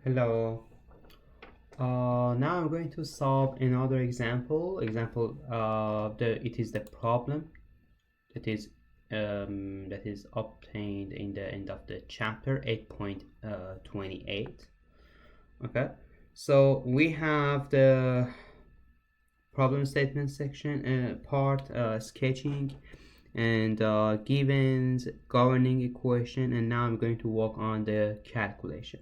Hello. Now I'm going to solve another example. It is the problem that is obtained in the end of the chapter 8.28. Okay. So we have the problem statement section part, sketching and givens, governing equation, and now I'm going to work on the calculation.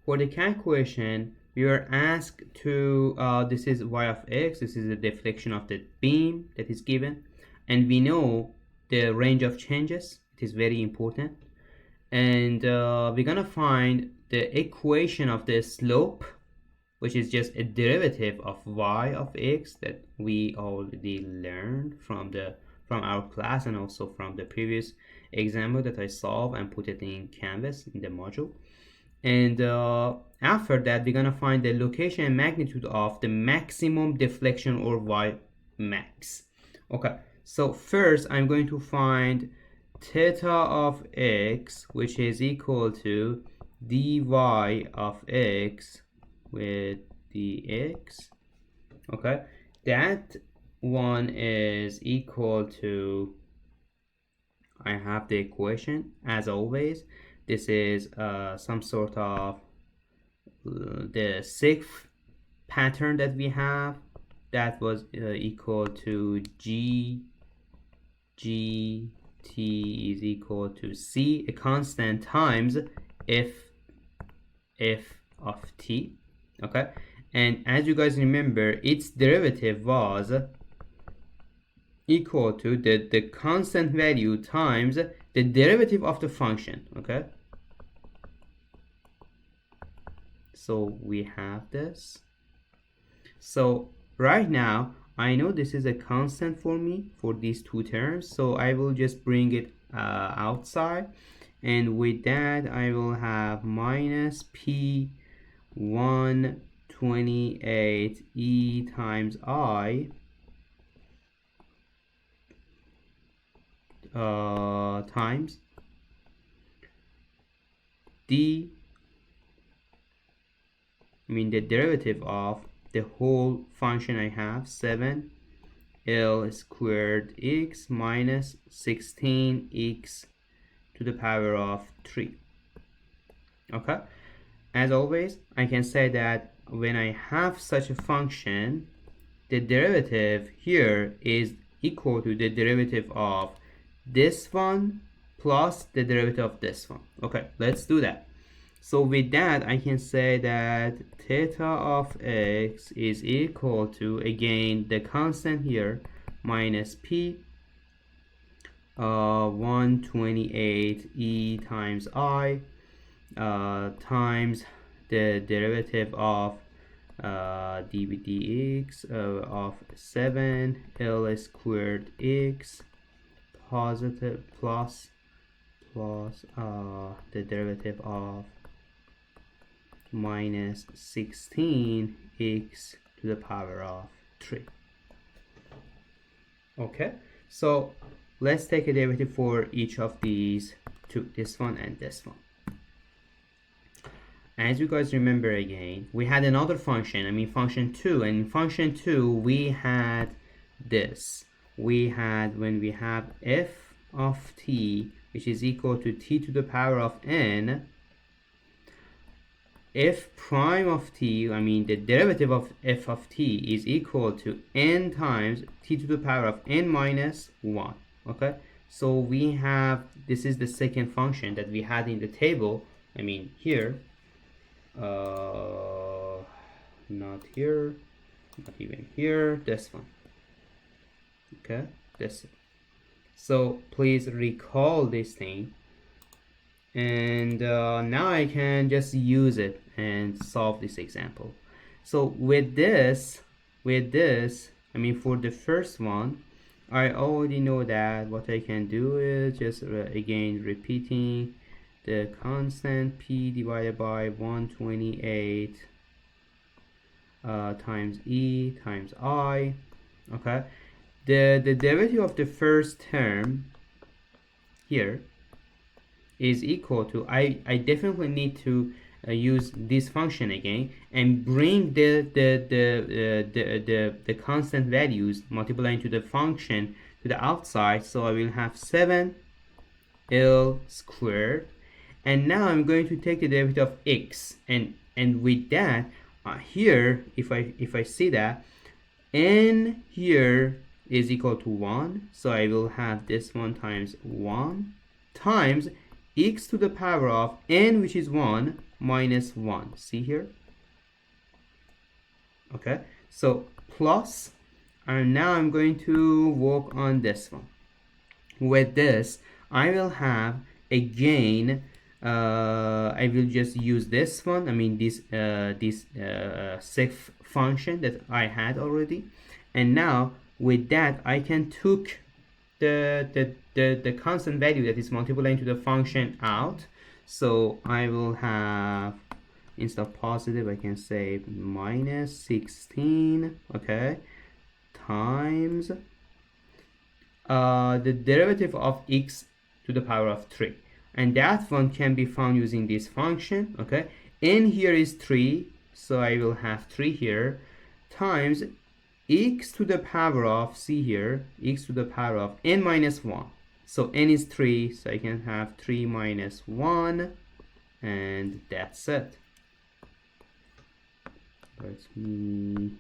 For the calculation, we are asked to, this is y of x, this is the deflection of the beam that is given, and we know the range of changes. It is very important. And we're gonna find the equation of the slope, which is just a derivative of y of x that we already learned from our class and also from the previous example that I solved and put it in Canvas in the module. And after that, we're gonna find the location and magnitude of the maximum deflection, or y max. Okay, so first I'm going to find theta of x, which is equal to dy of x with dx. Okay, that one is equal to, I have the equation as always. This is some sort of the sixth pattern that we have, that was equal to g t is equal to c, a constant, times f of t. Okay, and as you guys remember, its derivative was equal to the constant value times the derivative of the function. Okay, so we have this. So right now I know this is a constant for me for these two terms, so I will just bring it outside, and with that I will have minus p 128 e times I times the derivative of the whole function I have, 7l squared x minus 16x to the power of 3. Okay, as always I can say that when I have such a function, the derivative here is equal to the derivative of this one plus the derivative of this one. Okay, let's do that. So with that, I can say that theta of x is equal to, again, the constant here, minus p 128 e times I times the derivative of dx of 7l squared x positive plus the derivative of minus 16x to the power of 3. Okay, so let's take a derivative for each of these two, this one and this one. As you guys remember, again, we had another function, function 2, and in function 2 we had this. We had, when we have f of t, which is equal to t to the power of n, f prime of t, the derivative of f of t is equal to n times t to the power of n minus 1. Okay, so we have, this is the second function that we had in the table, here, not here, not even here, this one. Okay, this. So please recall this thing, and now I can just use it and solve this example. So with this, for the first one, I already know that what I can do is just again repeating the constant p divided by 128 times e times I. Okay, the derivative of the first term here is equal to, I definitely need to use this function again and bring the constant values multiplying to the function to the outside. So I will have 7l squared, and now I'm going to take the derivative of x, and with that here, if I see that n here is equal to 1, so I will have this one times 1 times x to the power of n, which is 1, minus 1. See here? Okay, so plus, and now I'm going to work on this one. With this, I will have again, I will just use this one, I mean this sif function that I had already, and now with that I can took the constant value that is multiplying to the function out. So I will have, instead of positive, I can say minus 16, okay, times the derivative of x to the power of 3, and that one can be found using this function. Okay, n here is 3, so I will have 3 here, times x to the power of, see here, x to the power of n minus 1. So n is 3, so I can have 3 minus 1, and that's it. Let me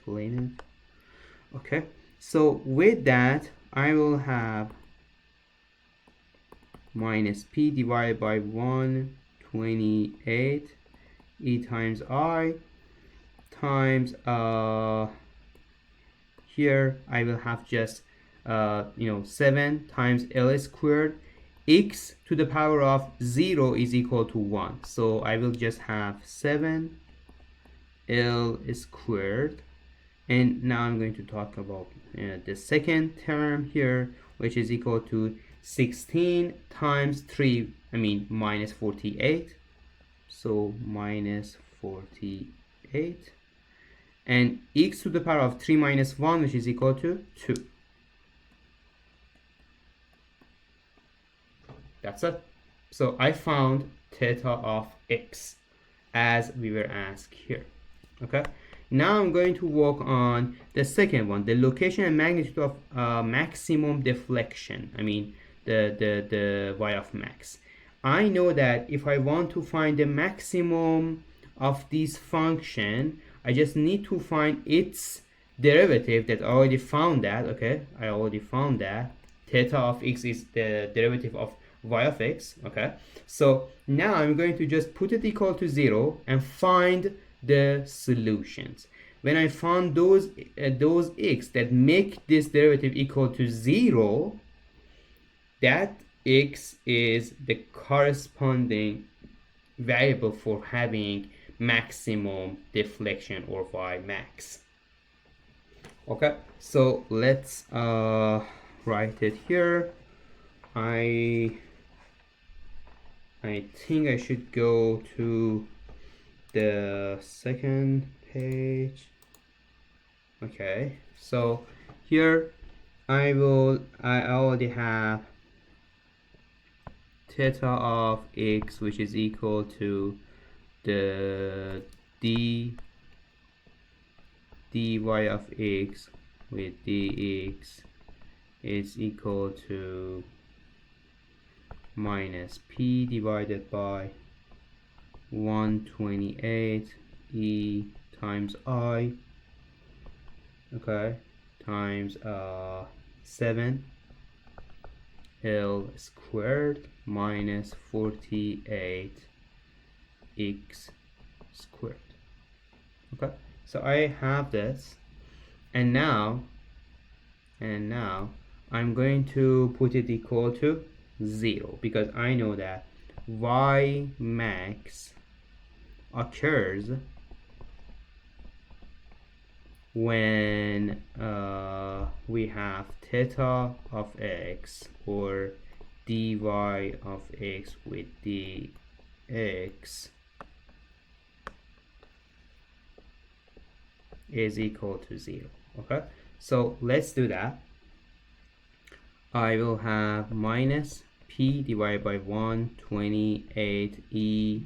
clean it. Okay, so with that I will have minus p divided by 128 e times I times here I will have just 7 times l squared. X to the power of 0 is equal to 1, so I will just have 7 l squared. And now I'm going to talk about the second term here, which is equal to 16 times 3, I mean minus 48, so minus 48, and x to the power of 3 minus 1, which is equal to 2. That's it. So I found theta of x as we were asked here. Okay, now I'm going to work on the second one, the location and magnitude of maximum deflection, I mean the y of max. I know that if I want to find the maximum of this function, I just need to find its derivative. That I already found that. Okay, I already found that theta of x is the derivative of y of x. Okay, so now I'm going to just put it equal to 0 and find the solutions. When I found those x that make this derivative equal to 0, that x is the corresponding variable for having maximum deflection, or y max. Okay, so let's write it here. I think I should go to the second page. Okay, so here I already have theta of x, which is equal to the dy of x with dx is equal to minus p divided by 128 e times I, okay, times 7 l squared minus 48 x squared. Okay, so I have this, and now I'm going to put it equal to 0, because I know that y max occurs when we have theta of x, or dy of x with dx is equal to 0. Okay, so let's do that. I will have minus p divided by 128 e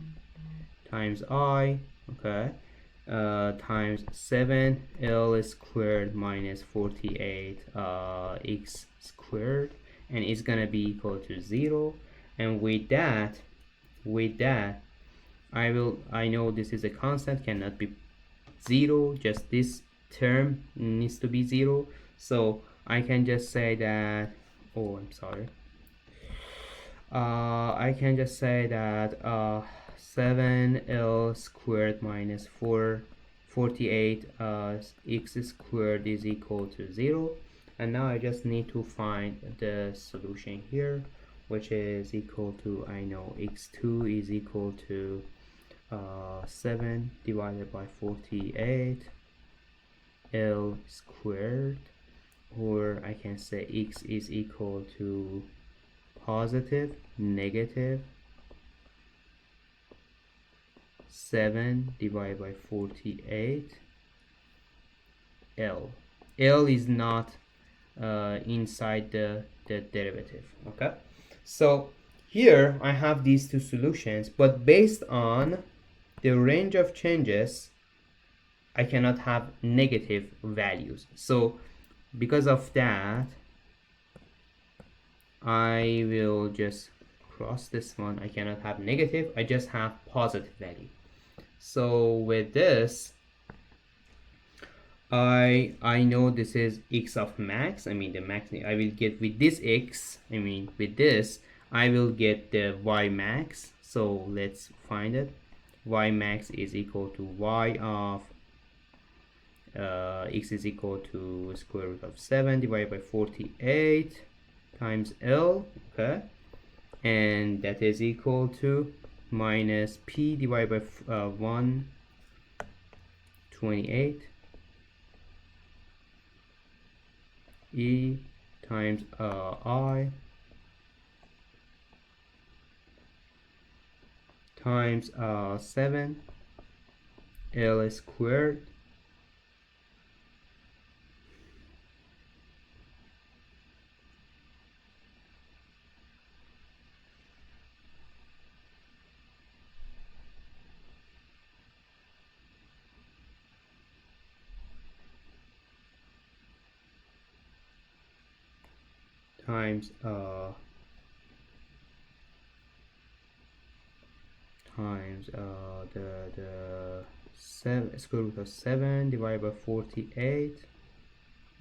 times I, okay, times 7L squared minus 48 x squared, and it's gonna be equal to 0. And with that I know this is a constant, cannot be 0, just this term needs to be 0, so I can just say that, oh, I'm sorry, I can just say that 7L squared minus 48 x squared is equal to 0. And now I just need to find the solution here, which is equal to, I know x2 is equal to 7 divided by 48 L squared, or I can say x is equal to positive negative 7 divided by 48 L. L is not inside the derivative. Okay, so here I have these two solutions, but based on the range of changes I cannot have negative values. So because of that, I will just cross this one. I cannot have negative, I just have positive value. So with this, I know this is x of max. I mean the max I will get with this x, I mean with this I will get the y max. So let's find it. Y max is equal to y of x is equal to square root of 7 divided by 48 times L, okay, and that is equal to minus p divided by 128 e times I times 7 L squared times the square root of 7 divided by 48,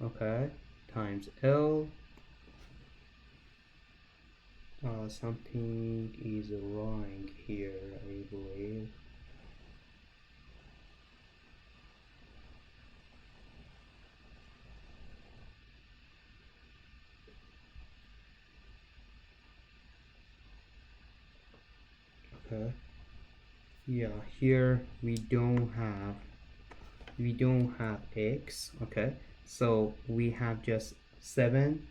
okay, times L. Something is wrong here, I believe. Okay, yeah, here we don't have x, okay, so we have just 7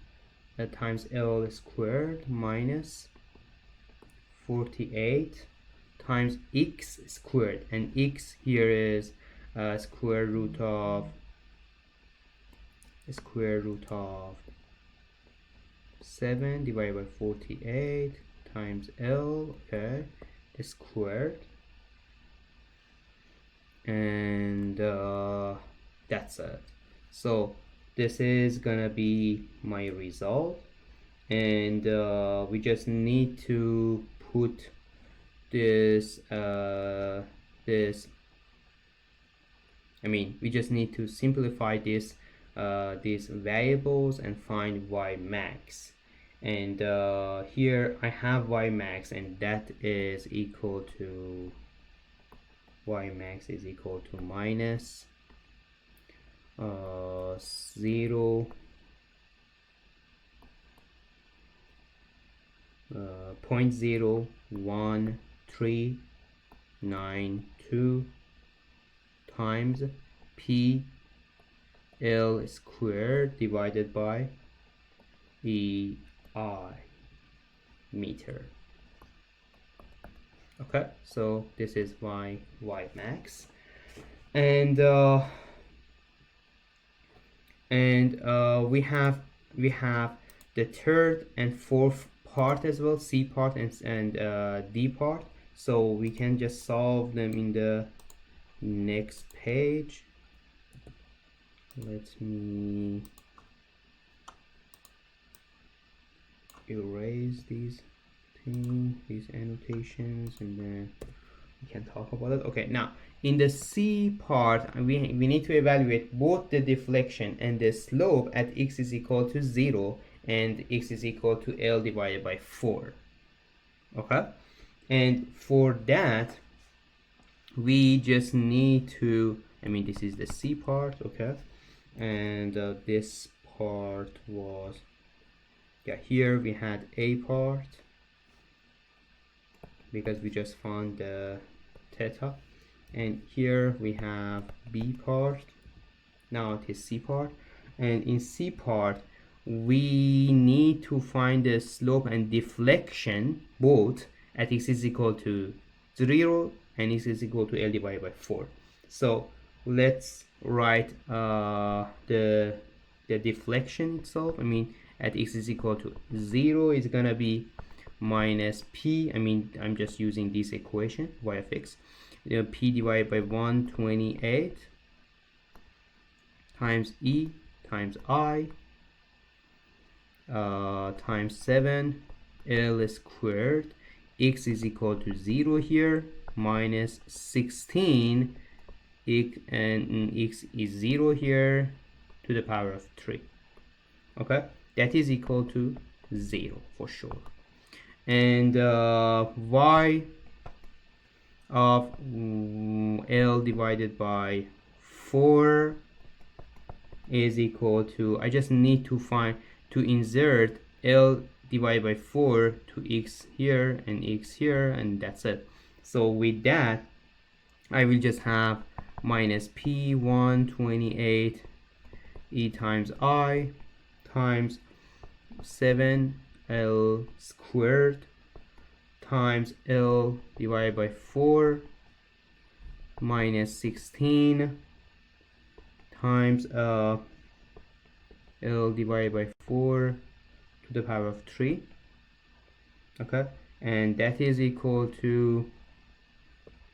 times L squared minus 48 times x squared, and x here is square root of 7 divided by 48 times L, okay, squared, and that's it. So this is gonna be my result, and we just need to put this we just need to simplify this these variables and find y max. And here I have y max, and that is equal to y max is equal to minus 0 0.01392 times p L squared divided by EI meter. Okay, so this is my y max, and we have the third and fourth part as well, C part and D part. so we can just solve them in the next page. Let me erase these things, these annotations, and then we can talk about it. Okay, now in the C part, we need to evaluate both the deflection and the slope at x is equal to 0 and x is equal to L divided by 4. Okay, and for that we just need to, I mean, this is the C part, okay, and this part was, yeah, here we had A part because we just found the theta, and here we have B part. Now it is C part, and in C part we need to find the slope and deflection both at x is equal to 0 and x is equal to L divided by 4. So let's write the deflection itself. I mean, at x is equal to 0 is gonna be minus p, I mean, I'm just using this equation, y of x, p divided by 128 times e times I times 7 L squared. X is equal to 0 here, minus 16 x, and x is 0 here, to the power of 3. Okay, that is equal to 0 for sure. And y of L divided by 4 is equal to, I just need to find, to insert L divided by 4 to x here and x here, and that's it. So with that I will just have minus p 128 e times I times 7 L squared times L divided by 4 minus 16 times L divided by 4 to the power of 3. Okay, and that is equal to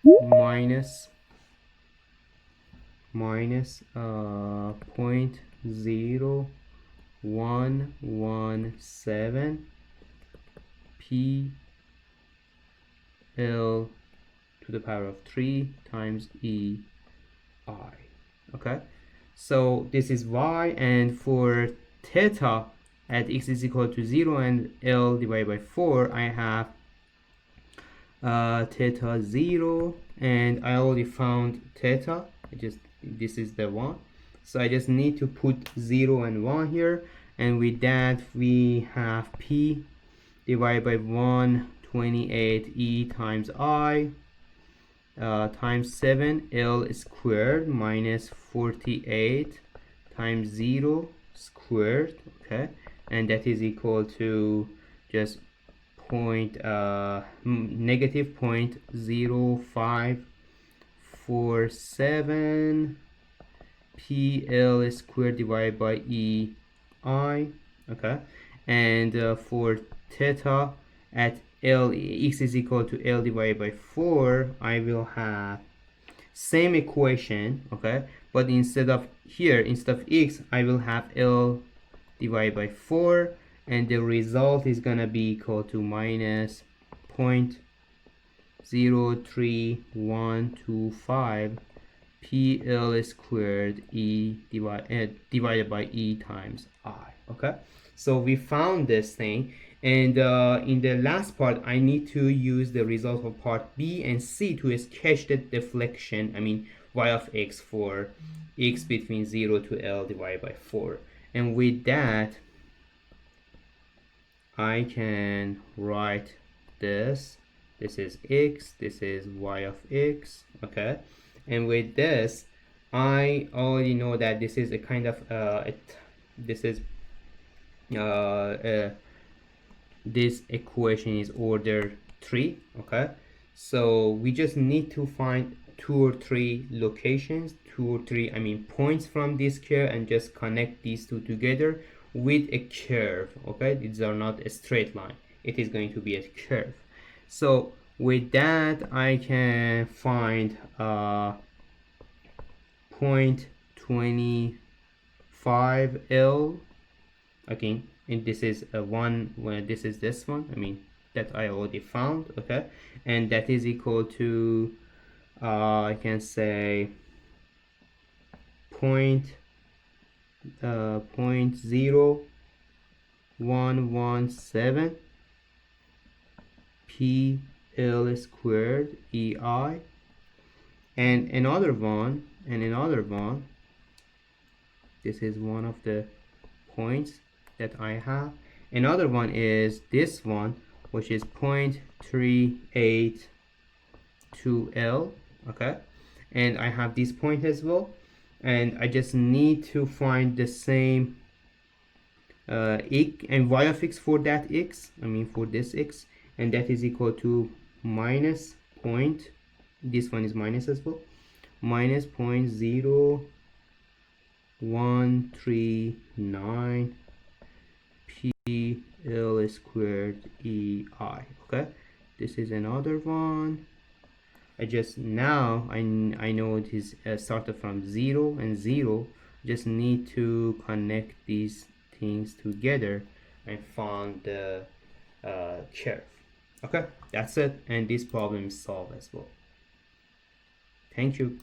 minus 0.0117 p L to the power of 3 times e I. Okay, so this is y, and for theta at x is equal to 0 and L divided by 4, I have theta 0, and I already found theta. This is the one, so I just need to put 0 and 1 here, and with that we have p divided by 128 e times I times 7 L squared minus 48 times 0 squared. Okay, and that is equal to just negative 0.0547 PL squared divided by E I. Okay, and for theta at L, x is equal to L divided by 4, I will have same equation, okay, but instead of x, I will have L divided by 4, and the result is gonna be equal to minus 0.03125 PL squared E divided by E times I. Okay, so we found this thing, and in the last part I need to use the result of part B and C to sketch the deflection, I mean y of x for x between 0 to L divided by 4. And with that I can write this is x, this is y of x. Okay, and with this I already know that this is a kind of this equation is order 3. Okay, so we just need to find 2 or 3 locations, 2 or 3 points from this curve, and just connect these two together with a curve. Okay, these are not a straight line, it is going to be a curve. So With that, I can find 0.25L again, and this is a one where this is this one, I mean that I already found, okay, and that is equal to I can say 0.0117 PL squared EI, and another one, this is one of the points that I have. Another one is this one, which is 0.382L, okay, and I have this point as well, and I just need to find the same x and y of x for that x, I mean for this x, and that is equal to minus point, this one is minus as well, minus 0.0139 PL squared EI, okay. This is another one. I just now I know it is started from 0 and 0, just need to connect these things together and find the curve. Okay, that's it, and this problem is solved as well. Thank you.